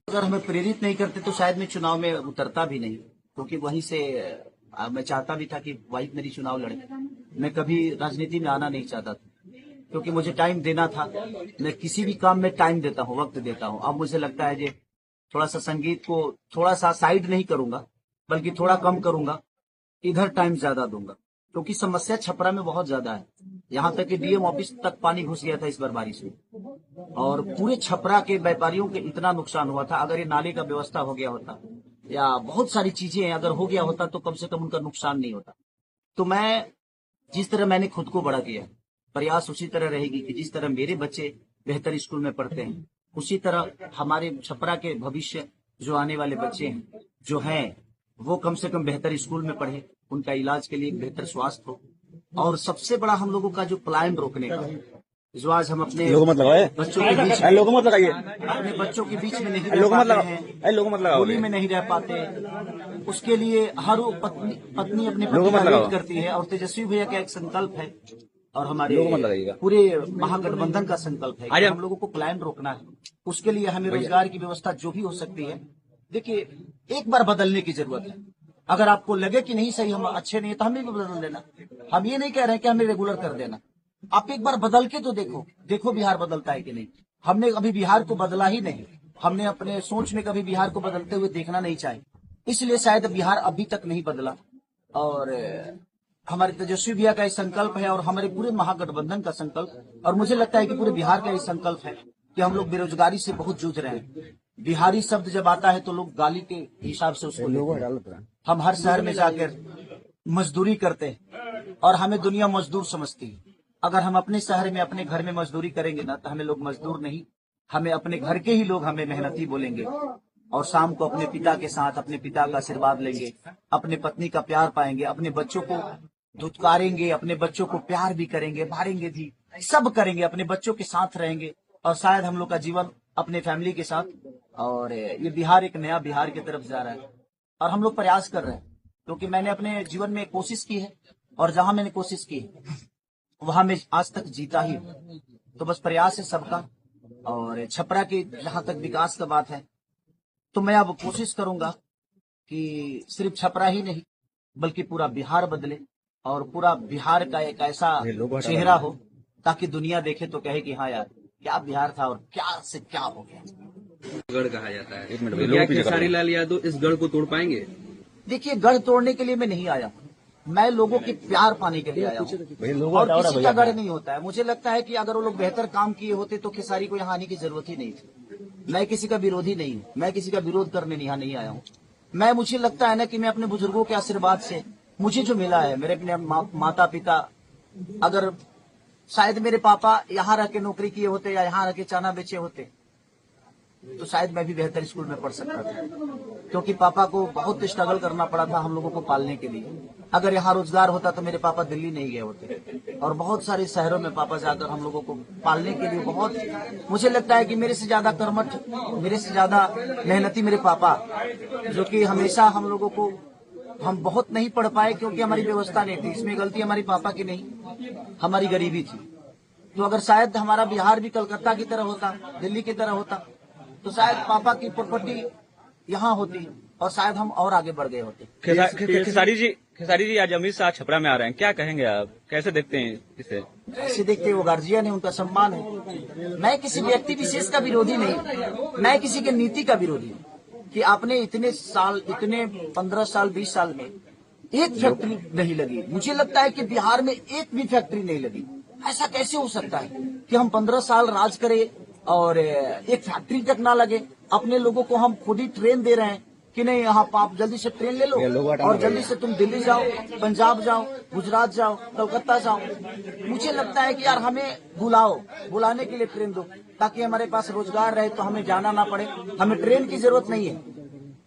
अगर हमें प्रेरित नहीं करते तो शायद मैं चुनाव में उतरता भी नहीं, क्योंकि वहीं से मैं चाहता भी था कि वाइफ मेरी चुनाव लड़े। मैं कभी राजनीति में आना नहीं चाहता था, क्योंकि मुझे टाइम देना था। मैं किसी भी काम में टाइम देता हूँ, वक्त देता हूँ। अब मुझे लगता है कि थोड़ा सा संगीत को थोड़ा सा साइड नहीं करूंगा, बल्कि थोड़ा कम करूंगा, इधर टाइम ज्यादा दूंगा, क्योंकि समस्या छपरा में बहुत ज्यादा है। यहाँ तक कि डीएम ऑफिस तक पानी घुस गया था इस बार बारिश में, और पूरे छपरा के व्यापारियों के इतना नुकसान हुआ था। अगर ये नाले का व्यवस्था हो गया होता या बहुत सारी चीजें अगर हो गया होता तो कम से कम उनका नुकसान नहीं होता। तो मैं जिस तरह मैंने खुद को बड़ा किया, प्रयास उसी तरह रहेगी कि जिस तरह मेरे बच्चे बेहतर स्कूल में पढ़ते हैं, उसी तरह हमारे छपरा के भविष्य जो आने वाले बच्चे हैं जो हैं, वो कम से कम बेहतर स्कूल में पढ़े, उनका इलाज के लिए बेहतर स्वास्थ्य हो। और सबसे बड़ा हम लोगों का जो पलायन रोकने का, जो आज हम अपने लोगों मत लगाए, बच्चों के बीच में, लोगों मत लगाइए, अपने बच्चों के बीच में नहीं लोगों रह मत पाते लगाओ, हैं, लोगों मत लगाओ, होली में नहीं रह पाते, उसके लिए हर वो पत्नी अपने पति का वेट करती है। और तेजस्वी भैया का एक संकल्प है और हमारे पूरे महागठबंधन का संकल्प है कि हम लोगों को पलायन रोकना है। उसके लिए हमें रोजगार की व्यवस्था जो भी हो सकती है। देखिए, एक बार बदलने की जरूरत है। अगर आपको लगे कि नहीं सही, हम अच्छे नहीं है, तो हमें भी बदल देना। हम ये नहीं कह रहे हैं कि हमें रेगुलर कर देना। आप एक बार बदल के तो देखो बिहार बदलता है कि नहीं। हमने अभी बिहार को बदला ही नहीं, हमने अपने सोच में कभी बिहार को बदलते हुए देखना नहीं चाहे, इसलिए शायद बिहार अभी तक नहीं बदला। और हमारे तेजस्वी भैया का ये संकल्प है और हमारे पूरे महागठबंधन का संकल्प, और मुझे लगता है कि पूरे बिहार का ये संकल्प है कि हम लोग बेरोजगारी से बहुत जूझ रहे हैं। बिहारी शब्द जब आता है तो लोग गाली के हिसाब से उसको लेते हैं। हम हर शहर में जाकर मजदूरी करते हैं और हमें दुनिया मजदूर समझती है। अगर हम अपने शहर में अपने घर में मजदूरी करेंगे ना, तो हमें लोग मजदूर नहीं, हमें अपने घर के ही लोग हमें मेहनती बोलेंगे। और शाम को अपने पिता के साथ अपने पिता का आशीर्वाद लेंगे, अपने पत्नी का प्यार पाएंगे, अपने बच्चों को धुतकारेंगे, अपने बच्चों को प्यार भी करेंगे, मारेंगे भी, सब करेंगे, अपने बच्चों के साथ रहेंगे। और शायद हम लोग का जीवन अपने फैमिली के साथ, और ये बिहार एक नया बिहार की तरफ जा रहा है। और हम लोग प्रयास कर रहे हैं, क्योंकि मैंने अपने जीवन में कोशिश की है, और जहां मैंने कोशिश की है वहां मैं आज तक जीता ही हूं। तो बस प्रयास है सबका। और छपरा की जहां तक विकास का बात है, तो मैं अब कोशिश करूंगा कि सिर्फ छपरा ही नहीं बल्कि पूरा बिहार बदले, और पूरा बिहार का एक ऐसा चेहरा हो ताकि दुनिया देखे तो कहे कि हाँ यार, क्या बिहार था और क्या से क्या हो गया। गढ़ कहा जाता है, क्या खेसारी लाल यादव इस गढ़ को तोड़ पाएंगे? देखिए, गढ़ तोड़ने के लिए मैं नहीं आया, मैं लोगों के प्यार पाने के लिए आया हूँ। और किसी का गढ़ नहीं होता है। मुझे लगता है कि अगर वो लोग बेहतर काम किए होते तो खेसारी को यहाँ आने की जरूरत ही नहीं थी। मैं किसी का विरोधी नहीं हूँ, मैं किसी का विरोध करने यहाँ नहीं आया हूँ। मुझे लगता है ना कि मैं अपने बुजुर्गों के आशीर्वाद से मुझे जो मिला है, मेरे अपने माता पिता, अगर शायद मेरे पापा यहाँ रह के नौकरी किए होते या यहाँ रह के चना बेचे होते तो शायद मैं भी बेहतर स्कूल में पढ़ सकता था, क्योंकि पापा को बहुत स्ट्रगल करना पड़ा था हम लोगों को पालने के लिए। अगर यहाँ रोजगार होता तो मेरे पापा दिल्ली नहीं गए होते, और बहुत सारे शहरों में पापा जाकर हम लोगों को पालने के लिए बहुत, मुझे लगता है कि मेरे से ज्यादा कर्मठ, मेरे से ज्यादा मेहनती मेरे पापा, जो कि हमेशा हम लोगों को, हम बहुत नहीं पढ़ पाए क्योंकि हमारी व्यवस्था नहीं थी। इसमें गलती हमारी पापा की नहीं, हमारी गरीबी थी। तो अगर शायद हमारा बिहार भी कलकत्ता की तरह होता, दिल्ली की तरह होता, तो शायद पापा की प्रॉपर्टी यहाँ होती और शायद हम और आगे बढ़ गए होते। खेसारी जी आज अमित शाह छपरा में आ रहे हैं, क्या कहेंगे आप, कैसे देखते हैं इसे? कैसे देखते हैं, वो गार्जियन है, उनका सम्मान है। मैं किसी व्यक्ति विशेष का विरोधी नहीं, मैं किसी के नीति का विरोधी हूँ कि आपने इतने साल, इतने 15 साल 20 साल में एक फैक्ट्री नहीं लगी। मुझे लगता है कि बिहार में एक भी फैक्ट्री नहीं लगी। ऐसा कैसे हो सकता है कि हम 15 साल राज करें और एक फैक्ट्री तक ना लगे? अपने लोगों को हम खुद ही ट्रेन दे रहे हैं कि नहीं, यहाँ आप जल्दी से ट्रेन ले लो और जल्दी से तुम दिल्ली जाओ, पंजाब जाओ, गुजरात जाओ, कलकत्ता जाओ। मुझे लगता है कि यार हमें बुलाने के लिए ट्रेन दो, ताकि हमारे पास रोजगार रहे, तो हमें जाना ना पड़े। हमें ट्रेन की जरूरत नहीं है,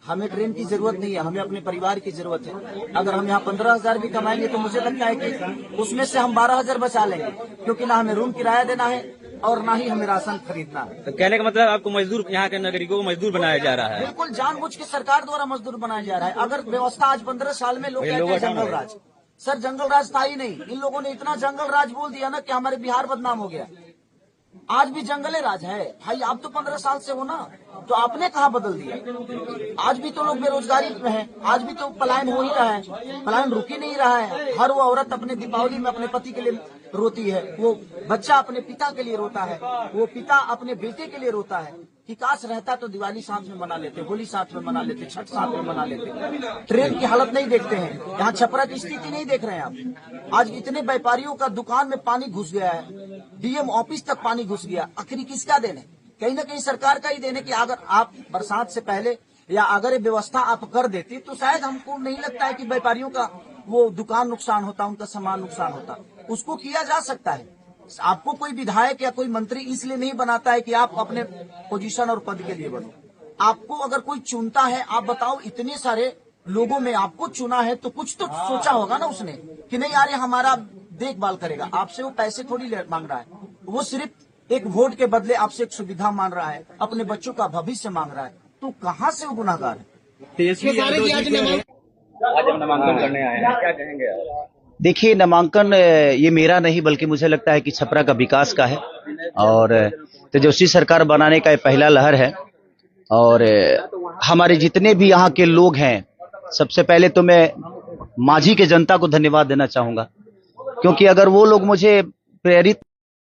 हमें ट्रेन की जरूरत नहीं है, हमें अपने परिवार की जरूरत है। अगर हम यहाँ 15,000 भी कमाएंगे तो मुझे लगता है कि उसमें से हम 12,000 बचा लेंगे, क्योंकि ना हमें रूम किराया देना है और ना ही हमें राशन खरीदना है। तो कहने का मतलब आपको मजदूर, यहाँ के नागरिकों को मजदूर बनाया जा रहा है? बिल्कुल, जानबूझ के सरकार द्वारा मजदूर बनाया जा रहा है। अगर व्यवस्था आज 15 साल में लोग कहते हैं जंगल राज, सर जंगल राज था ही नहीं। इन लोगों ने इतना जंगल राज बोल दिया ना कि हमारे बिहार बदनाम हो गया। आज भी जंगले राज है भाई। आप तो 15 साल से हो ना, तो आपने कहाँ बदल दिया? आज भी तो लोग बेरोजगारी में है, आज भी तो पलायन हो ही रहा है, पलायन रुक ही नहीं रहा है। हर वो औरत अपने दीपावली में अपने पति के लिए रोती है, वो बच्चा अपने पिता के लिए रोता है, वो पिता अपने बेटे के लिए रोता है कि काश रहता तो दिवाली साथ में मना लेते, होली साथ में मना लेते, छठ साथ में मना लेते। ट्रेन की हालत नहीं देखते हैं, यहाँ छपरा की स्थिति नहीं देख रहे हैं आप। आज इतने व्यापारियों का दुकान में पानी घुस गया है, डीएम ऑफिस तक पानी घुस गया। आखिर किसका देने? कहीं ना कहीं सरकार का ही देने कि अगर आप बरसात से पहले या अगर ये व्यवस्था आप कर देती तो शायद हमको नहीं लगता है कि व्यापारियों का वो दुकान नुकसान होता, उनका सामान नुकसान होता। उसको किया जा सकता है। आपको कोई विधायक या कोई मंत्री इसलिए नहीं बनाता है कि आप अपने पोजीशन और पद के लिए बनो। आपको अगर कोई चुनता है, आप बताओ इतने सारे लोगों में आपको चुना है तो कुछ तो सोचा होगा ना उसने कि नहीं यार ये हमारा देखभाल करेगा। आपसे वो पैसे थोड़ी मांग रहा है, वो सिर्फ एक वोट के बदले आपसे एक सुविधा मांग रहा है, अपने बच्चों का भविष्य मांग रहा है। तो कहाँ से वो गुनाहगार है? तेजस्वी यादव जी आज हम नामांकन करने आए हैं, क्या कहेंगे आप? देखिए, नामांकन ये मेरा नहीं बल्कि मुझे लगता है कि छपरा का विकास का है और तेजस्वी सरकार बनाने का ये पहला लहर है। और हमारे जितने भी यहाँ के लोग हैं, सबसे पहले तो मैं माझी के जनता को धन्यवाद देना चाहूंगा, क्योंकि अगर वो लोग मुझे प्रेरित